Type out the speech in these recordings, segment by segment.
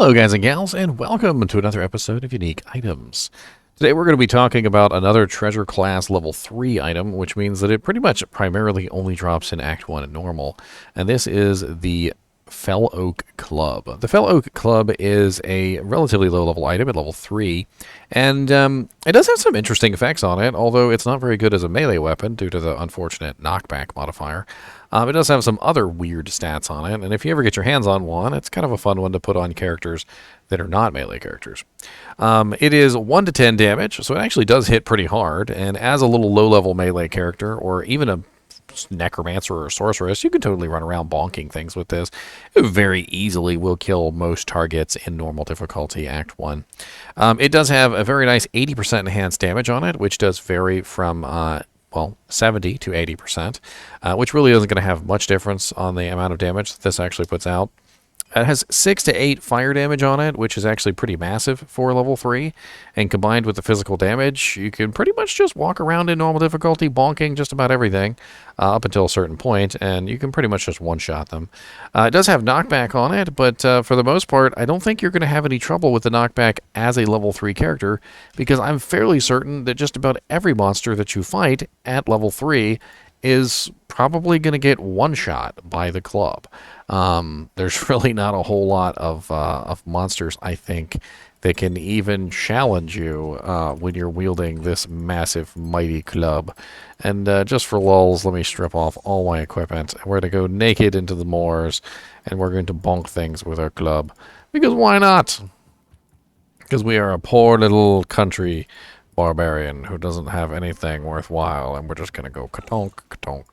Hello guys and gals, and welcome to another episode of Unique Items. Today we're going to be talking about another treasure class level 3 item, which means that it pretty much primarily only drops in Act 1 and normal, and this is the Fel Oak Club. The Fel Oak Club is a relatively low level item at level 3, and it does have some interesting effects on it, although it's not very good as a melee weapon due to the unfortunate knockback modifier. It does have some other weird stats on it, and if you ever get your hands on one, it's kind of a fun one to put on characters that are not melee characters. It is 1 to 10 damage, so it actually does hit pretty hard, and as a little low-level melee character, or even a necromancer or sorceress, you can totally run around bonking things with this. It very easily will kill most targets in normal difficulty Act 1. It does have a very nice 80% enhanced damage on it, which does vary from 70 to 80%, which really isn't going to have much difference on the amount of damage that this actually puts out. It has 6 to 8 fire damage on it, which is actually pretty massive for level 3, and combined with the physical damage, you can pretty much just walk around in normal difficulty, bonking just about everything, up until a certain point, and you can pretty much just one-shot them. It does have knockback on it, but for the most part, I don't think you're going to have any trouble with the knockback as a level 3 character, because I'm fairly certain that just about every monster that you fight at level 3 is probably going to get one-shot by the club. There's really not a whole lot of monsters, I think, that can even challenge you when you're wielding this massive, mighty club. And just for lulz, let me strip off all my equipment. We're going to go naked into the moors, and we're going to bonk things with our club. Because why not? Because we are a poor little country barbarian who doesn't have anything worthwhile, and we're just going to go katonk, katonk.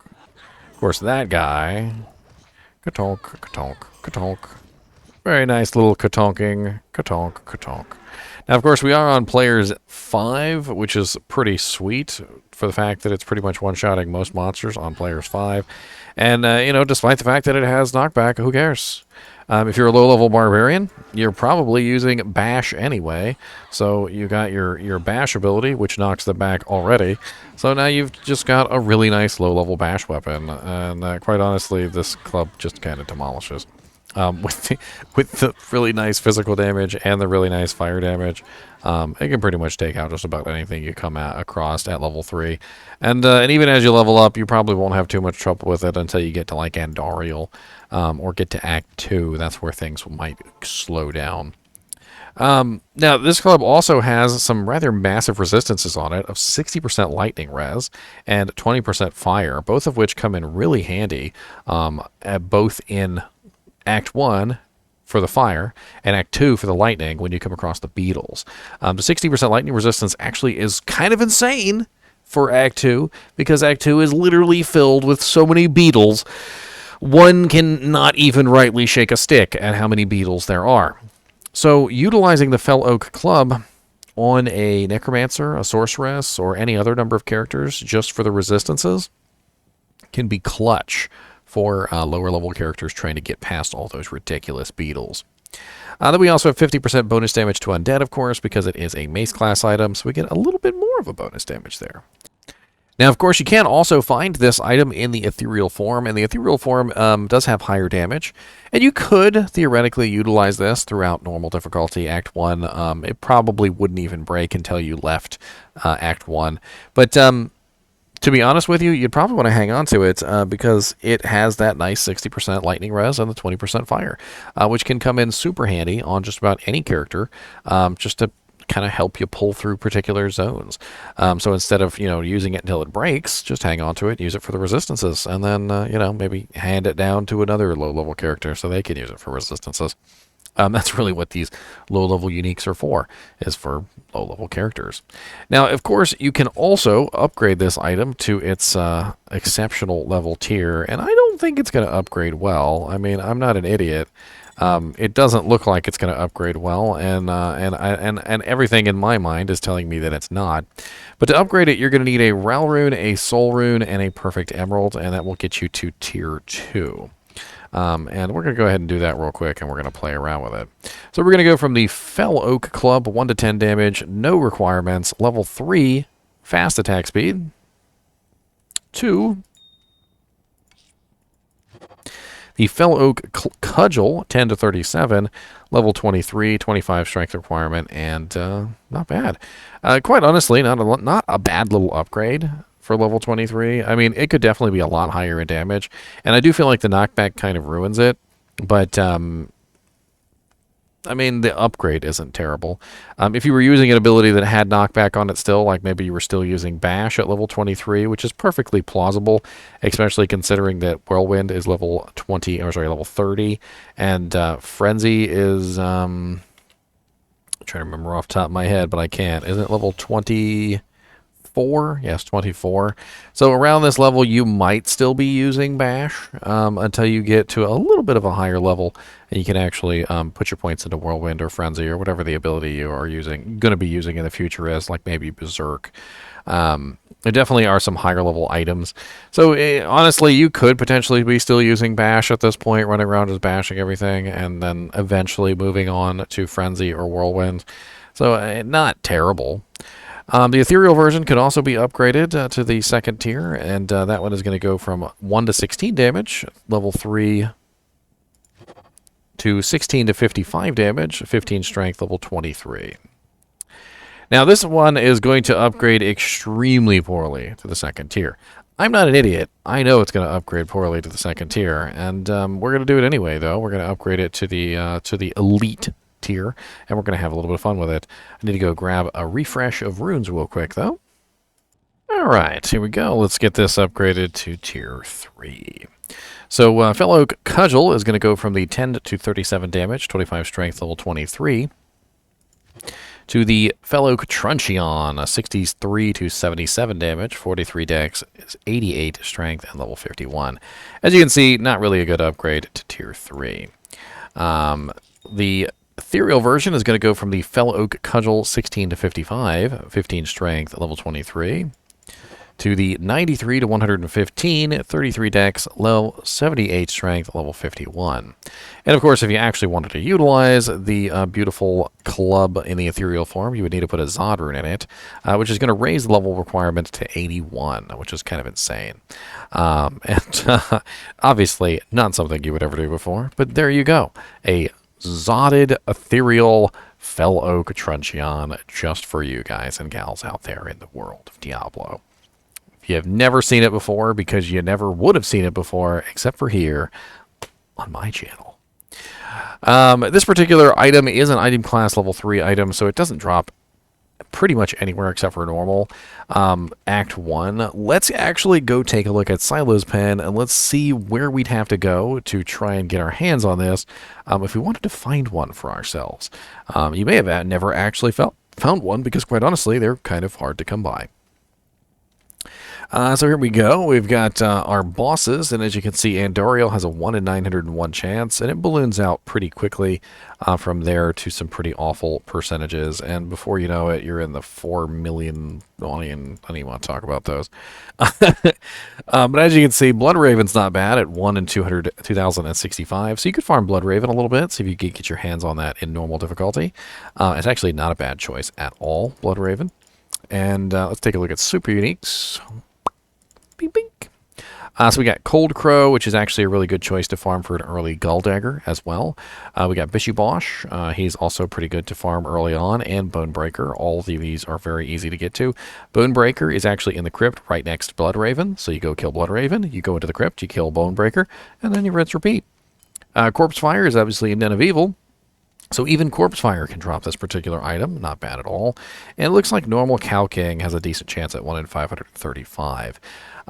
Of course, that guy... Katonk, katonk, katonk. Very nice little katonking. Katonk, katonk. Now, of course, we are on players 5, which is pretty sweet for the fact that it's pretty much one-shotting most monsters on players 5. And, despite the fact that it has knockback, who cares? If you're a low-level barbarian, you're probably using bash anyway. So you got your bash ability, which knocks them back already. So now you've just got a really nice low-level bash weapon. And quite honestly, this club just kind of demolishes. With the really nice physical damage and the really nice fire damage, it can pretty much take out just about anything you come across at level 3. And even as you level up, you probably won't have too much trouble with it until you get to like Andariel, or get to Act 2. That's where things might slow down. Now, this club also has some rather massive resistances on it of 60% lightning res and 20% fire, both of which come in really handy, both in Act 1 for the fire, and Act 2 for the lightning when you come across the beetles. The 60% lightning resistance actually is kind of insane for Act 2, because Act 2 is literally filled with so many beetles, one can not even rightly shake a stick at how many beetles there are. So, utilizing the Fel Oak Club on a necromancer, a sorceress, or any other number of characters just for the resistances can be clutch for lower level characters trying to get past all those ridiculous beetles. Then we also have 50% bonus damage to undead, of course, because it is a mace class item, so we get a little bit more of a bonus damage there. Now, of course, you can also find this item in the Ethereal form, and the Ethereal form does have higher damage, and you could theoretically utilize this throughout normal difficulty Act 1. It probably wouldn't even break until you left Act 1, but to be honest with you, you'd probably want to hang on to it because it has that nice 60% lightning res and the 20% fire, which can come in super handy on just about any character, just to kind of help you pull through particular zones. So instead of, using it until it breaks, just hang on to it, use it for the resistances, and then, maybe hand it down to another low-level character so they can use it for resistances. That's really what these low-level uniques are for, is for low-level characters. Now, of course, you can also upgrade this item to its exceptional level tier, and I don't think it's going to upgrade well. I mean, I'm not an idiot. It doesn't look like it's going to upgrade well, and everything in my mind is telling me that it's not. But to upgrade it, you're going to need a Ral Rune, a Soul Rune, and a Perfect Emerald, and that will get you to Tier 2. And we're going to go ahead and do that real quick, and we're going to play around with it. So we're going to go from the Fel Oak Club, 1 to 10 damage, no requirements, level 3, fast attack speed, to The Fel Oak Cudgel, 10 to 37, level 23, 25 strength requirement, and not bad. Quite honestly, not a bad little upgrade for level 23. I mean, it could definitely be a lot higher in damage, and I do feel like the knockback kind of ruins it, but I mean, the upgrade isn't terrible. If you were using an ability that had knockback on it still, like maybe you were still using Bash at level 23, which is perfectly plausible, especially considering that Whirlwind is level 20, or sorry, level 30, and Frenzy is, I'm trying to remember off the top of my head, but I can't. Isn't it level 24? Yes, 24. So around this level, you might still be using Bash until you get to a little bit of a higher level, and you can actually put your points into Whirlwind or Frenzy or whatever the ability you are going to be using in the future is, like maybe Berserk. There definitely are some higher level items. So honestly, you could potentially be still using Bash at this point, running around just bashing everything, and then eventually moving on to Frenzy or Whirlwind. So not terrible. The Ethereal version could also be upgraded to the second tier, and that one is going to go from 1 to 16 damage, level 3, to 16 to 55 damage, 15 strength, level 23. Now, this one is going to upgrade extremely poorly to the second tier. I'm not an idiot. I know it's going to upgrade poorly to the second tier, and we're going to do it anyway, though. We're going to upgrade it to the elite tier, and we're going to have a little bit of fun with it. I need to go grab a refresh of runes real quick, though. All right, here we go. Let's get this upgraded to tier 3. So Fel Oak Cudgel is going to go from the 10 to 37 damage, 25 strength, level 23, to the Fel Oak Truncheon, 63 to 77 damage, 43 dex, 88 strength, and level 51. As you can see, not really a good upgrade to tier 3. The Ethereal version is going to go from the Fel Oak Cudgel 16 to 55, 15 strength, level 23, to the 93 to 115, 33 dex, level 78 strength, level 51. And of course, if you actually wanted to utilize the beautiful club in the Ethereal form, you would need to put a Zod rune in it, which is going to raise the level requirement to 81, which is kind of insane. Obviously, not something you would ever do before, but there you go. A Zodded Ethereal Fel Oak Truncheon just for you guys and gals out there in the world of Diablo. If you have never seen it before, because you never would have seen it before, except for here on my channel. This particular item is an item class level 3 item, so it doesn't drop pretty much anywhere except for normal. Act 1. Let's actually go take a look at Silo's Pen, and let's see where we'd have to go to try and get our hands on this if we wanted to find one for ourselves. You may have never actually found one, because quite honestly, they're kind of hard to come by. So here we go. We've got our bosses, and as you can see, Ethereal has a 1 in 901 chance, and it balloons out pretty quickly from there to some pretty awful percentages, and before you know it, you're in the 4 million. I don't even want to talk about those. But as you can see, Blood Raven's not bad at 1 in 2,065, so you could farm Blood Raven a little bit, see if you could get your hands on that in normal difficulty. It's actually not a bad choice at all, Blood Raven. And let's take a look at super uniques. Bing, bing. So we got Cold Crow, which is actually a really good choice to farm for an early Gull Dagger as well. We got Bishy Bosch. He's also pretty good to farm early on. And Bonebreaker. All of these are very easy to get to. Bonebreaker is actually in the crypt right next to Blood Raven. So you go kill Blood Raven, you go into the crypt, you kill Bonebreaker, and then you rinse repeat. Corpse Fire is obviously a Den of Evil. So even Corpse Fire can drop this particular item, not bad at all. And it looks like normal Cow King has a decent chance at 1 in 535.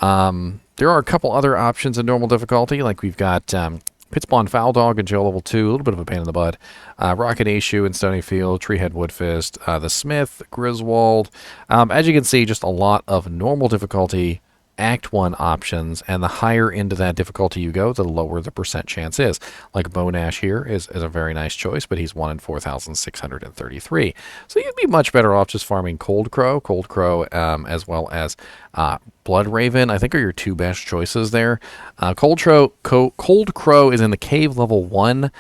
There are a couple other options in normal difficulty, like we've got Pitspawn Foul Dog in Jail Level 2, a little bit of a pain in the butt. Rocket Aishu in Stonyfield, Treehead Woodfist, the Smith, Griswold. As you can see, just a lot of normal difficulty Act 1 options, and the higher into that difficulty you go, the lower the percent chance is. Like Bone Ash here is a very nice choice, but he's 1 in 4,633. So you'd be much better off just farming Cold Crow, as well as Blood Raven, I think are your two best choices there. Cold Crow is in the Cave Level 1,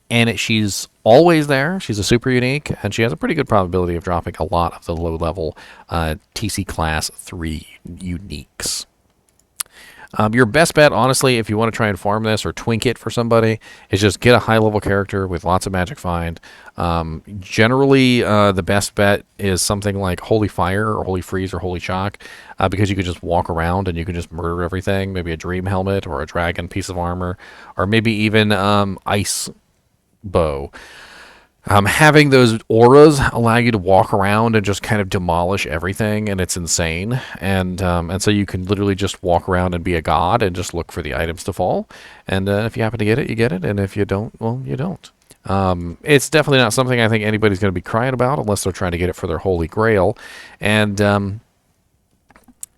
and she's always there. She's a super unique, and she has a pretty good probability of dropping a lot of the low-level TC Class 3 uniques. Your best bet, honestly, if you want to try and farm this or twink it for somebody, is just get a high-level character with lots of magic find. Generally, the best bet is something like Holy Fire or Holy Freeze or Holy Shock, because you can just walk around and you can just murder everything. Maybe a Dream Helmet or a Dragon piece of armor, or maybe even Ice Bow. Having those auras allow you to walk around and just kind of demolish everything, and it's insane. And so you can literally just walk around and be a god and just look for the items to fall. And if you happen to get it, you get it. And if you don't, well, you don't. It's definitely not something I think anybody's going to be crying about unless they're trying to get it for their holy grail. And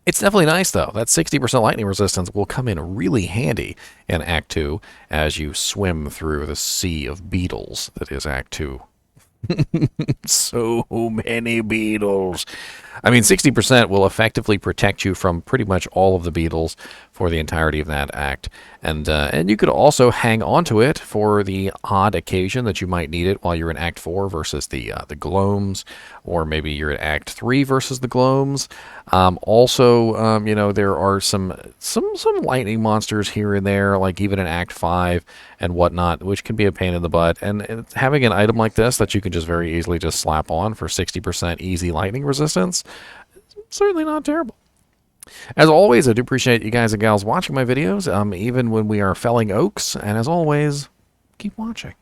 it's definitely nice, though. That 60% lightning resistance will come in really handy in Act 2 as you swim through the sea of beetles that is Act 2. So many beetles. I mean, 60% will effectively protect you from pretty much all of the beetles for the entirety of that act. And you could also hang on to it for the odd occasion that you might need it while you're in Act 4 versus the gloams, or maybe you're in Act 3 versus the gloams. You know, there are some lightning monsters here and there, like even in Act 5 and whatnot, which can be a pain in the butt. And having an item like this that you can just very easily just slap on for 60% easy lightning resistance, certainly not terrible. As always, I do appreciate you guys and gals watching my videos, even when we are felling oaks. And as always, keep watching.